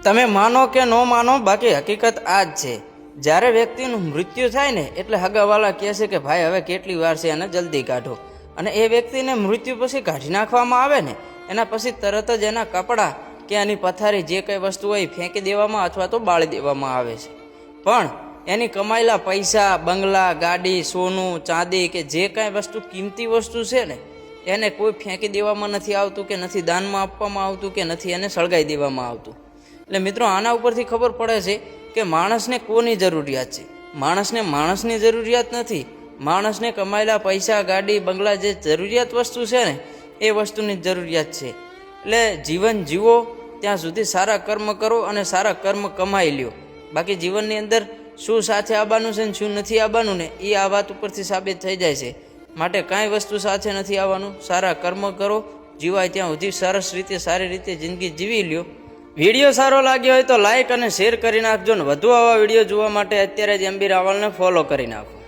તમે માનો કે ન માનો, બાકી હકીકત આ જ છે. જ્યારે વ્યક્તિનું મૃત્યુ થાય ને એટલે હગાવાલા કહે છે કે ભાઈ હવે કેટલી વાર છે એને જલ્દી કાઢો. અને એ વ્યક્તિને મૃત્યુ પછી કાઢી નાખવામાં આવે ને એના પછી તરત જ એના કપડાં કે એની પથારી જે કંઈ વસ્તુ હોય ફેંકી દેવામાં અથવા તો બાળી દેવામાં આવે છે. પણ એની કમાયેલા પૈસા, બંગલા, ગાડી, સોનું, ચાંદી કે જે કાંઈ વસ્તુ કિંમતી વસ્તુ છે ને એને કોઈ ફેંકી દેવામાં નથી આવતું કે નથી દાનમાં આપવામાં આવતું કે નથી એને સળગાઈ દેવામાં આવતું. એટલે મિત્રો આના ઉપરથી ખબર પડે છે કે માણસને કોની જરૂરિયાત છે. માણસની જરૂરિયાત નથી. માણસને કમાયેલા પૈસા, ગાડી, બંગલા જે જરૂરિયાત વસ્તુ છે ને એ વસ્તુની જરૂરિયાત છે. એટલે જીવન જીવો ત્યાં સુધી સારા કર્મ કરો અને સારા કર્મ કમાઈ લ્યો. બાકી જીવનની અંદર શું સાથે આવવાનું છે ને શું નથી આવવાનું ને એ આ વાત ઉપરથી સાબિત થઈ જાય છે. માટે કાંઈ વસ્તુ સાથે નથી આવવાનું. સારા કર્મ કરો, જીવાય ત્યાં સુધી સરસ રીતે સારી રીતે જિંદગી જીવી લ્યો. વિડીયો સારો લાગ્યો હોય તો લાઈક અને શેર કરી નાખજો ને વધુ આવા વિડીયો જોવા માટે અત્યારે જ MB રાવલને ફોલો કરી નાખો.